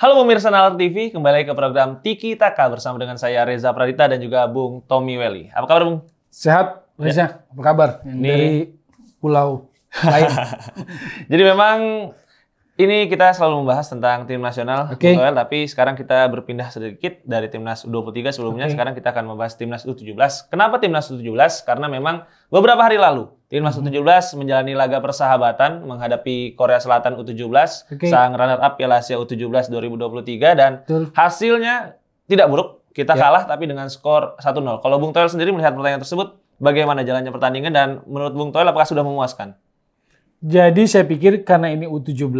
Halo pemirsa Nalar TV, kembali lagi ke program Tiki Taka bersama dengan saya Reza Pradita dan juga Bung Tommy Welly. Apa kabar Bung? Sehat, Reza. Apa kabar? Dari pulau lain. Jadi memang ini kita selalu membahas tentang tim nasional, Oke. Bung Toel, tapi sekarang kita berpindah sedikit dari timnas U23 sebelumnya. Sekarang kita akan membahas timnas U17. Kenapa timnas U17? Karena memang beberapa hari lalu timnas U17 menjalani laga persahabatan menghadapi Korea Selatan U17, sang runner-up Piala Asia U17 2023 dan hasilnya tidak buruk. Kita kalah tapi dengan skor 1-0. Kalau Bung Toel sendiri melihat pertandingan tersebut, bagaimana jalannya pertandingan dan menurut Bung Toel apakah sudah memuaskan? Jadi saya pikir karena ini U17,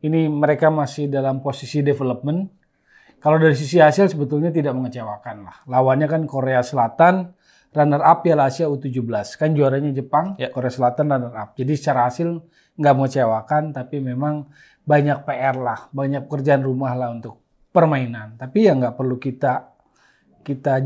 ini mereka masih dalam posisi development. Kalau dari sisi hasil sebetulnya tidak mengecewakan lah. Lawannya kan Korea Selatan, runner-up Piala Asia U17. Kan juaranya Jepang, Korea Selatan runner-up. Jadi secara hasil nggak mengecewakan, tapi memang banyak PR lah, banyak pekerjaan rumah lah untuk permainan. Tapi ya nggak perlu kita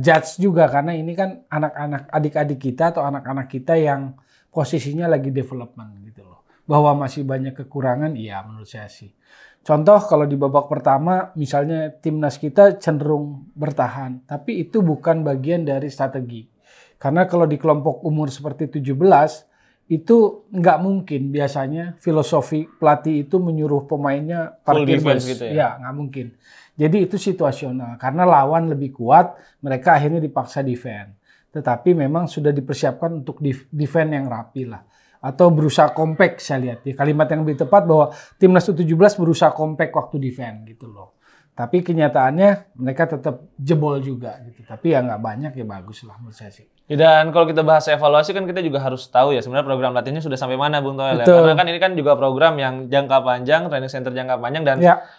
judge juga, karena ini kan anak-anak, adik-adik kita atau anak-anak kita yang posisinya lagi development gitu loh. Bahwa masih banyak kekurangan, iya menurut saya sih. Contoh kalau di babak pertama misalnya timnas kita cenderung bertahan, tapi itu bukan bagian dari strategi. Karena kalau di kelompok umur seperti 17, itu nggak mungkin biasanya filosofi pelatih itu menyuruh pemainnya parkir bus. Gitu ya nggak mungkin. Jadi itu situasional, karena lawan lebih kuat, mereka akhirnya dipaksa defend. Tetapi memang sudah dipersiapkan untuk defend yang rapi lah. Atau berusaha compact saya lihat. Ya, kalimat yang lebih tepat bahwa timnas U17 berusaha compact waktu defend gitu loh. Tapi kenyataannya mereka tetap jebol juga gitu. Tapi ya nggak banyak, ya bagus lah menurut saya sih. Dan kalau kita bahas evaluasi kan kita juga harus tahu ya sebenarnya program latihannya sudah sampai mana Bung Toel ya. Karena kan ini kan juga program yang jangka panjang, training center jangka panjang dan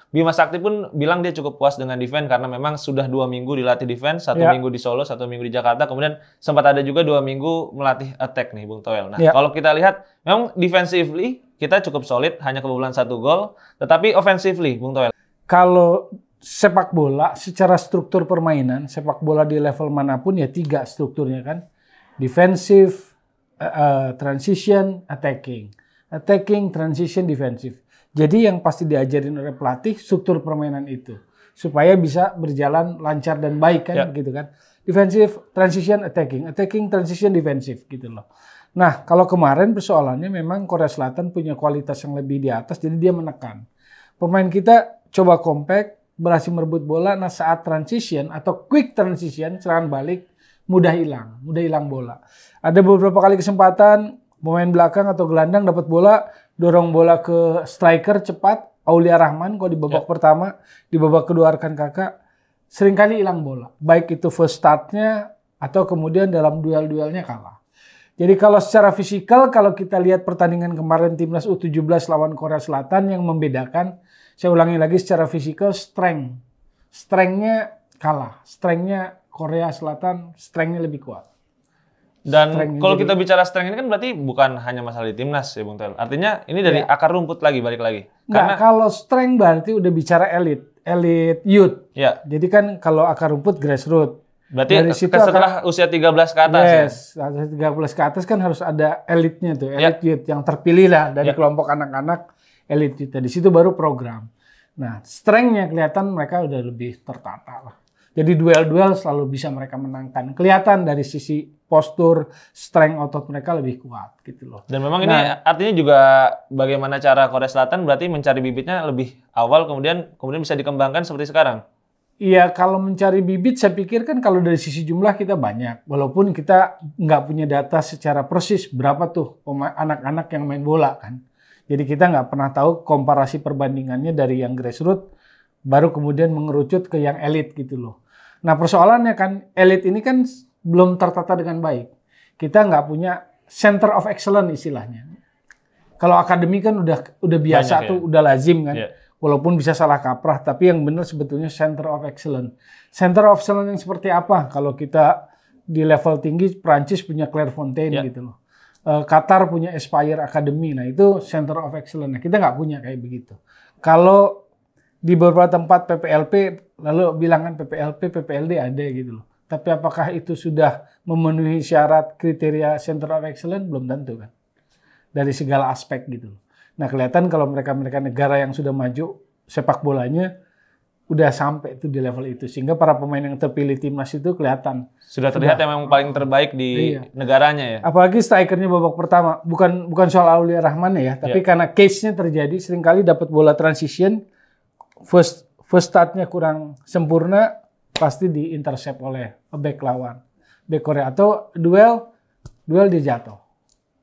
Bima Sakti pun bilang dia cukup puas dengan defense karena memang sudah 2 minggu dilatih defense, 1 minggu di Solo, 1 minggu di Jakarta, kemudian sempat ada juga 2 minggu melatih attack nih Bung Toel. Nah kalau kita lihat memang defensively kita cukup solid, hanya kebobolan 1 gol, tetapi offensively Bung Toel. Kalau sepak bola secara struktur permainan, sepak bola di level manapun ya 3 strukturnya kan. Defensive, transition, attacking. Attacking, transition, defensive. Jadi yang pasti diajarin oleh pelatih struktur permainan itu. Supaya bisa berjalan lancar dan baik kan gitu kan. Defensive, transition, attacking. Attacking, transition, defensive gitu loh. Nah kalau kemarin persoalannya memang Korea Selatan punya kualitas yang lebih di atas, jadi dia menekan. Pemain kita coba compact, berhasil merebut bola, nah saat transition atau quick transition, serangan balik, mudah hilang bola. Ada beberapa kali kesempatan, pemain belakang atau gelandang dapat bola, dorong bola ke striker cepat, Aulia Rahman kalau di babak pertama, di babak kedua Arkan Kakak, seringkali hilang bola. Baik itu first startnya, atau kemudian dalam duel-duelnya kalah. Jadi kalau secara fisikal, kalau kita lihat pertandingan kemarin timnas U17 lawan Korea Selatan, yang membedakan, saya ulangi lagi, secara fisikal strength-nya kalah. Strength-nya Korea Selatan, strength-nya lebih kuat. Dan kalau kita bicara strength ini kan berarti bukan hanya masalah di timnas ya Bung Toel. Artinya ini dari akar rumput lagi, balik lagi. Karena kalau strength berarti udah bicara elite youth. Jadi kan kalau akar rumput grassroots. Berarti dari situ setelah usia 13 ke atas ya? 13 ke atas kan harus ada elitnya tuh, elite youth yang terpilih lah dari kelompok anak-anak elite youth. Di situ baru program. Nah, strength-nya kelihatan mereka udah lebih tertata lah. Jadi duel-duel selalu bisa mereka menangkan. Kelihatan dari sisi postur, strength otot mereka lebih kuat gitu loh. Dan memang ini artinya juga bagaimana cara Korea Selatan berarti mencari bibitnya lebih awal kemudian bisa dikembangkan seperti sekarang. Iya, kalau mencari bibit saya pikir kan kalau dari sisi jumlah kita banyak. Walaupun kita nggak punya data secara persis berapa tuh anak-anak yang main bola kan. Jadi kita nggak pernah tahu komparasi perbandingannya dari yang grassroots baru kemudian mengerucut ke yang elit gitu loh. Nah persoalannya kan elit ini kan belum tertata dengan baik. Kita nggak punya center of excellence istilahnya. Kalau akademi kan udah biasa banyak, tuh udah lazim kan. Walaupun bisa salah kaprah, tapi yang benar sebetulnya center of excellence. Center of excellence yang seperti apa? Kalau kita di level tinggi, Prancis punya Clairefontaine gitu loh. Qatar punya Aspire Academy, nah itu center of excellence. Nah, kita nggak punya kayak begitu. Kalau di beberapa tempat PPLP, lalu bilangan PPLD ada gitu loh. Tapi apakah itu sudah memenuhi syarat kriteria center of excellence? Belum tentu kan. Dari segala aspek gitu loh. Nah kelihatan kalau mereka negara yang sudah maju sepak bolanya, udah sampai itu di level itu, sehingga para pemain yang terpilih timnas itu kelihatan Sudah terlihat yang memang paling terbaik di negaranya ya. Apalagi strikernya babak pertama, bukan soal Aulia Rahman ya, tapi karena case-nya terjadi seringkali dapat bola transition, first start-nya kurang sempurna, pasti di-intercept oleh back lawan, back Korea, atau duel dia jatuh,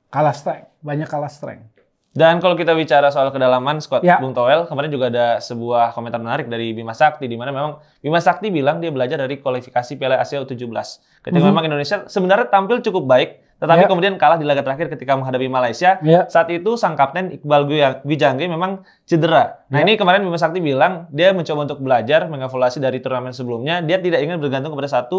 kalah strength, banyak kalah strength. Dan kalau kita bicara soal kedalaman squad Bung Toel, kemarin juga ada sebuah komentar menarik dari Bima Sakti, di mana memang Bima Sakti bilang dia belajar dari kualifikasi Piala Asia U17. Ketika memang Indonesia sebenarnya tampil cukup baik, tetapi kemudian kalah di laga terakhir ketika menghadapi Malaysia. Saat itu sang kapten Iqbal Gwijangge memang cedera. Nah ini kemarin Bima Sakti bilang dia mencoba untuk belajar, mengevaluasi dari turnamen sebelumnya. Dia tidak ingin bergantung kepada 1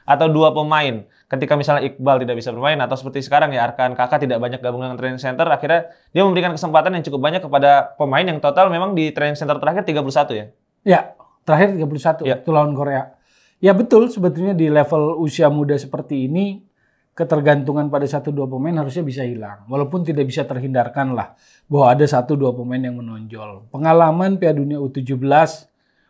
atau 2 pemain. Ketika misalnya Iqbal tidak bisa bermain, atau seperti sekarang ya Arkan Kakak tidak banyak gabung dengan training center, akhirnya dia memberikan kesempatan yang cukup banyak kepada pemain yang total memang di training center terakhir 31 ya? Ya, terakhir 31 itu lawan Korea. Ya betul, sebetulnya di level usia muda seperti ini, ketergantungan pada 1-2 pemain harusnya bisa hilang. Walaupun tidak bisa terhindarkan lah bahwa ada 1-2 pemain yang menonjol. Pengalaman Piala Dunia U17,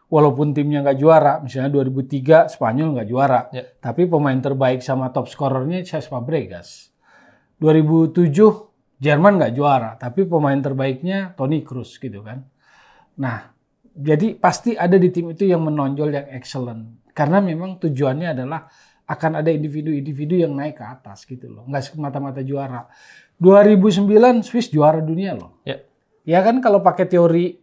walaupun timnya nggak juara, misalnya 2003 Spanyol nggak juara, tapi pemain terbaik sama top scorernya Cesc Fabregas. 2007 Jerman nggak juara, tapi pemain terbaiknya Toni Kroos gitu kan. Nah, jadi pasti ada di tim itu yang menonjol, yang excellent. Karena memang tujuannya adalah akan ada individu-individu yang naik ke atas gitu loh. Nggak semata-mata juara. 2009 Swiss juara dunia loh. Ya kan kalau pakai teori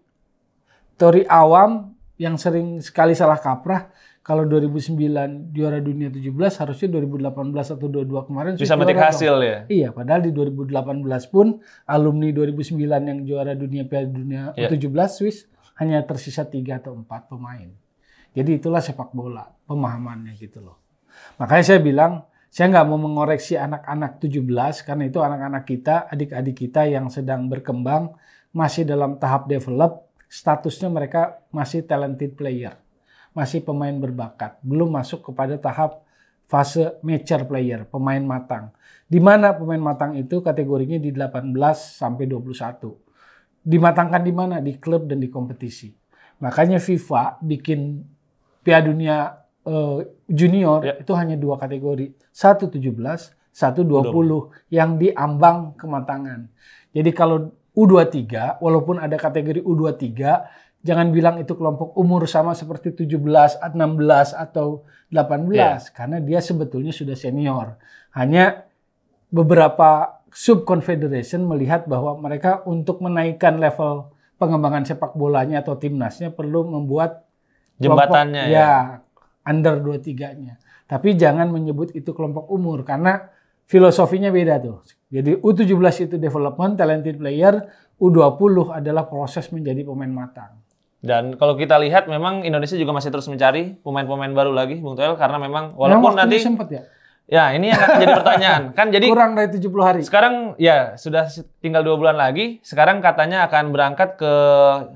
awam yang sering sekali salah kaprah, kalau 2009 juara dunia 17 harusnya 2018 atau 22 kemarin bisa metik hasil ya. Iya, padahal di 2018 pun alumni 2009 yang juara dunia Piala Dunia U17 Swiss hanya tersisa 3 atau 4 pemain. Jadi itulah sepak bola, pemahamannya gitu loh. Makanya saya bilang, saya nggak mau mengoreksi anak-anak 17 karena itu anak-anak kita, adik-adik kita yang sedang berkembang, masih dalam tahap develop, statusnya mereka masih talented player, masih pemain berbakat, belum masuk kepada tahap fase mature player, pemain matang. Di mana pemain matang itu kategorinya di 18 sampai 21. Dimatangkan di mana? Di klub dan di kompetisi. Makanya FIFA bikin Piala Dunia junior itu hanya 2 kategori, 1 17, 1 20 yang diambang kematangan. Jadi kalau U23, walaupun ada kategori U23, jangan bilang itu kelompok umur sama seperti 17, 16 atau 18 karena dia sebetulnya sudah senior. Hanya beberapa sub confederation melihat bahwa mereka untuk menaikkan level pengembangan sepak bolanya atau timnasnya perlu membuat jembatannya under 23-nya. Tapi jangan menyebut itu kelompok umur karena filosofinya beda tuh. Jadi U17 itu development, talented player, U20 adalah proses menjadi pemain matang. Dan kalau kita lihat memang Indonesia juga masih terus mencari pemain-pemain baru lagi, Bung Toel, karena memang walaupun nanti sempat ya. Ya, ini yang akan jadi pertanyaan. Kan jadi kurang dari 70 hari. Sekarang ya sudah tinggal 2 bulan lagi. Sekarang katanya akan berangkat ke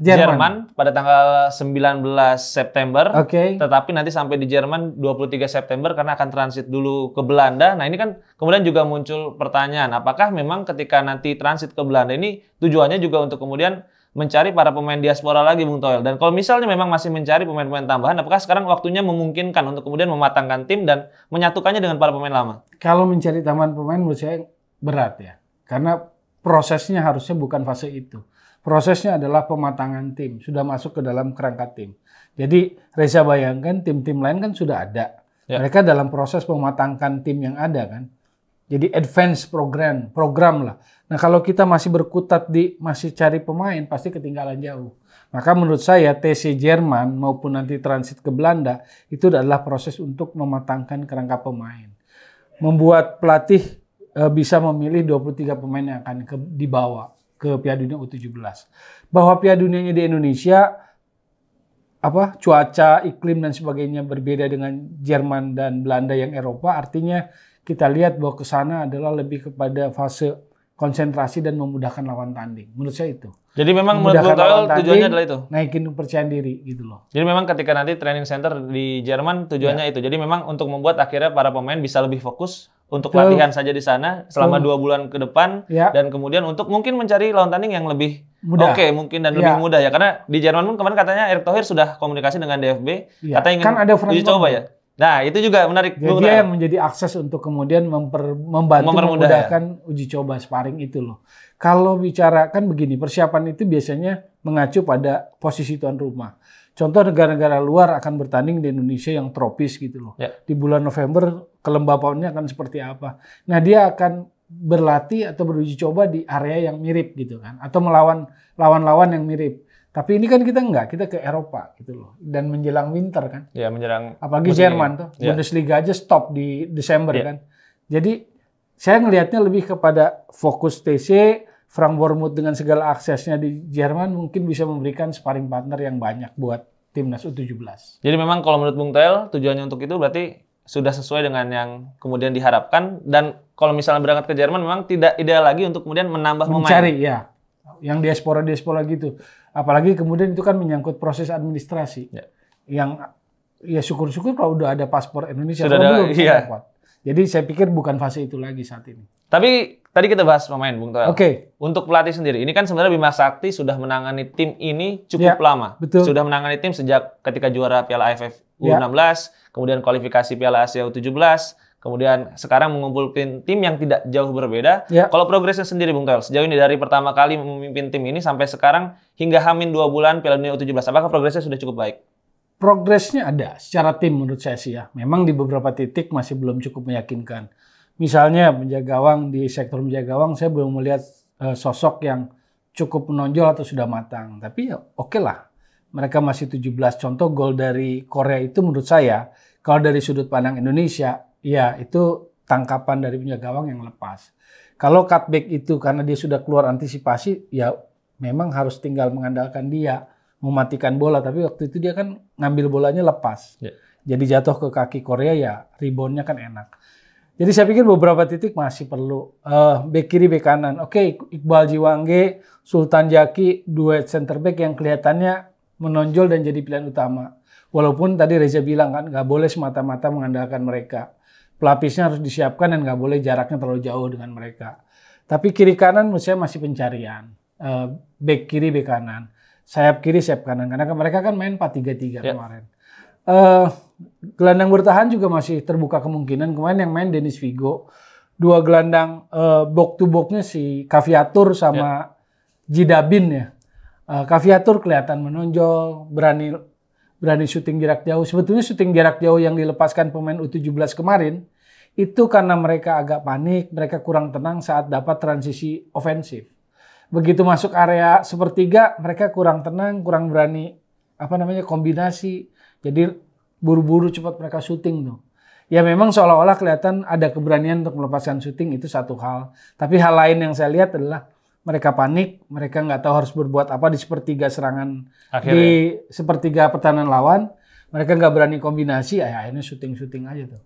Jerman pada tanggal 19 September. Tetapi nanti sampai di Jerman 23 September karena akan transit dulu ke Belanda. Nah, ini kan kemudian juga muncul pertanyaan, apakah memang ketika nanti transit ke Belanda ini tujuannya juga untuk kemudian mencari para pemain diaspora lagi, Bung Toel. Dan kalau misalnya memang masih mencari pemain-pemain tambahan, apakah sekarang waktunya memungkinkan untuk kemudian mematangkan tim dan menyatukannya dengan para pemain lama? Kalau mencari tambahan pemain menurut saya berat ya. Karena prosesnya harusnya bukan fase itu. Prosesnya adalah pematangan tim, sudah masuk ke dalam kerangka tim. Jadi Reza bayangkan tim-tim lain kan sudah ada. Mereka dalam proses mematangkan tim yang ada kan. Jadi advance program lah. Nah kalau kita masih berkutat masih cari pemain, pasti ketinggalan jauh. Maka menurut saya TC Jerman maupun nanti transit ke Belanda, itu adalah proses untuk mematangkan kerangka pemain. Membuat pelatih bisa memilih 23 pemain yang akan dibawa ke Piala Dunia U17. Bahwa Piala Dunianya di Indonesia, cuaca, iklim dan sebagainya berbeda dengan Jerman dan Belanda yang Eropa, artinya kita lihat bahwa ke sana adalah lebih kepada fase konsentrasi dan memudahkan lawan tanding. Menurut saya itu. Jadi memang menurut Bung Toel tujuannya adalah itu? Naikin kepercayaan diri gitu loh. Jadi memang ketika nanti training center di Jerman tujuannya itu. Jadi memang untuk membuat akhirnya para pemain bisa lebih fokus untuk Betul. latihan saja di sana selama 2 bulan ke depan, Ya. dan kemudian untuk mungkin mencari lawan tanding yang lebih Mudah. oke mungkin dan Ya. lebih mudah ya, karena di Jerman pun kemarin katanya Erick Thohir sudah komunikasi dengan DFB, Ya. katanya ingin Kan ada Frank uji coba Bond. ya. Nah itu juga menarik. Jadi dia yang menjadi akses untuk kemudian membantu Mempermudah, memudahkan uji coba sparring itu loh. Kalau bicara kan begini, persiapan itu biasanya mengacu pada posisi tuan rumah. Contoh negara-negara luar akan bertanding di Indonesia yang tropis gitu loh. Ya. Di bulan November kelembapannya akan seperti apa. Nah dia akan berlatih atau beruji coba di area yang mirip gitu kan. Atau melawan lawan-lawan yang mirip. Tapi ini kan kita enggak, kita ke Eropa gitu loh. Dan menjelang winter kan. Ya menjelang. Apalagi musim Jerman ini. tuh. Ya. Bundesliga aja stop di Desember Ya. kan. Jadi saya ngelihatnya lebih kepada fokus TC, Frank Wormuth dengan segala aksesnya di Jerman mungkin bisa memberikan sparring partner yang banyak buat timnas U17. Jadi memang kalau menurut Bung Toel tujuannya untuk itu berarti sudah sesuai dengan yang kemudian diharapkan, dan kalau misalnya berangkat ke Jerman memang tidak ideal lagi untuk kemudian menambah Mencari pemain. ya, yang diaspora gitu. Apalagi kemudian itu kan menyangkut proses administrasi. Ya. Yang ya syukur-syukur kalau udah ada paspor Indonesia. Sudah Kalau ada, belum, iya. repot. Jadi saya pikir bukan fase itu lagi saat ini. Tapi tadi kita bahas pemain Bung Toel. Oke. Untuk pelatih sendiri, ini kan sebenarnya Bima Sakti sudah menangani tim ini cukup Ya, lama. betul. Sudah menangani tim sejak ketika juara Piala AFF Ya. U16, kemudian kualifikasi Piala Asia U17, kemudian sekarang mengumpulkan tim yang tidak jauh berbeda. Ya. Kalau progresnya sendiri Bung Toel, sejauh ini dari pertama kali memimpin tim ini sampai sekarang hingga Hamin 2 bulan Piala Dunia U17, apakah progresnya sudah cukup baik? Progresnya ada secara tim menurut saya sih ya. Memang di beberapa titik masih belum cukup meyakinkan. Misalnya penjaga gawang, di sektor penjaga gawang saya belum melihat sosok yang cukup menonjol atau sudah matang. Tapi ya oke lah. Mereka masih 17. Contoh gol dari Korea itu menurut saya, kalau dari sudut pandang Indonesia, ya itu tangkapan dari penjaga gawang yang lepas. Kalau cutback itu karena dia sudah keluar antisipasi, ya memang harus tinggal mengandalkan dia mematikan bola. Tapi waktu itu dia kan ngambil bolanya lepas. Ya. Jadi jatuh ke kaki Korea, ya reboundnya kan enak. Jadi saya pikir beberapa titik masih perlu. Bek kiri, bek kanan. Oke, Iqbal Jiwangge, Sultan Jaki, duet center back yang kelihatannya menonjol dan jadi pilihan utama. Walaupun tadi Reza bilang kan, nggak boleh semata-mata mengandalkan mereka. Pelapisnya harus disiapkan dan nggak boleh jaraknya terlalu jauh dengan mereka. Tapi kiri kanan menurut saya masih pencarian. Bek kiri, bek kanan. Sayap kiri, sayap kanan. Karena mereka kan main 4-3-3 kemarin. Gelandang bertahan juga masih terbuka kemungkinan. Kemarin yang main Dennis Vigo. Dua gelandang box to box-nya si Caviatur sama Jidabin ya. Caviatur kelihatan menonjol, berani syuting jarak jauh. Sebetulnya syuting jarak jauh yang dilepaskan pemain U17 kemarin itu karena mereka agak panik, mereka kurang tenang saat dapat transisi ofensif. Begitu masuk area sepertiga, mereka kurang tenang, kurang berani kombinasi. Jadi buru-buru cepat mereka syuting tuh. Ya memang seolah-olah kelihatan ada keberanian untuk melepaskan syuting, itu satu hal. Tapi hal lain yang saya lihat adalah mereka panik, mereka nggak tahu harus berbuat apa di sepertiga serangan, di sepertiga pertahanan lawan. Mereka nggak berani kombinasi, akhirnya syuting-syuting aja tuh.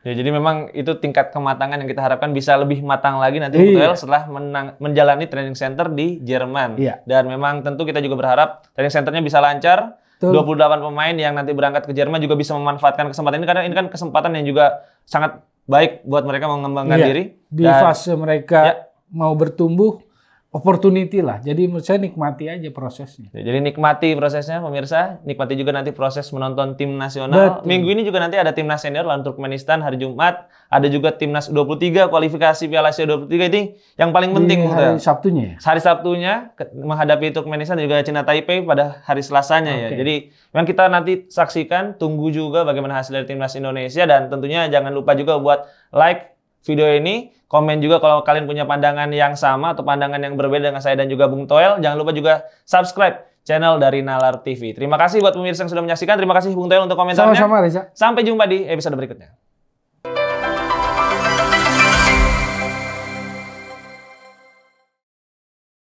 Ya, jadi memang itu tingkat kematangan yang kita harapkan bisa lebih matang lagi nanti Bung Toel setelah menjalani training center di Jerman. Iya. Dan memang tentu kita juga berharap training centernya bisa lancar. 28 pemain yang nanti berangkat ke Jerman juga bisa memanfaatkan kesempatan ini, karena ini kan kesempatan yang juga sangat baik buat mereka mengembangkan diri. Di fase mereka mau bertumbuh, opportunity lah. Jadi menurut saya nikmati aja prosesnya. Ya, jadi nikmati prosesnya pemirsa, nikmati juga nanti proses menonton tim nasional. Betul. Minggu ini juga nanti ada timnas senior lawan Turkmenistan hari Jumat. Ada juga timnas U23 kualifikasi Piala Asia U23, ini yang paling penting. Hari Sabtunya ya? Hari Sabtunya menghadapi Turkmenistan dan juga Cina Taipei pada hari Selasanya ya. Jadi memang kita nanti saksikan, tunggu juga bagaimana hasil dari timnas Indonesia, dan tentunya jangan lupa juga buat like video ini, komen juga kalau kalian punya pandangan yang sama atau pandangan yang berbeda dengan saya dan juga Bung Toel. Jangan lupa juga subscribe channel dari Nalar TV. Terima kasih buat pemirsa yang sudah menyaksikan. Terima kasih Bung Toel untuk komentarnya. Sama-sama Reza. Sampai jumpa di episode berikutnya.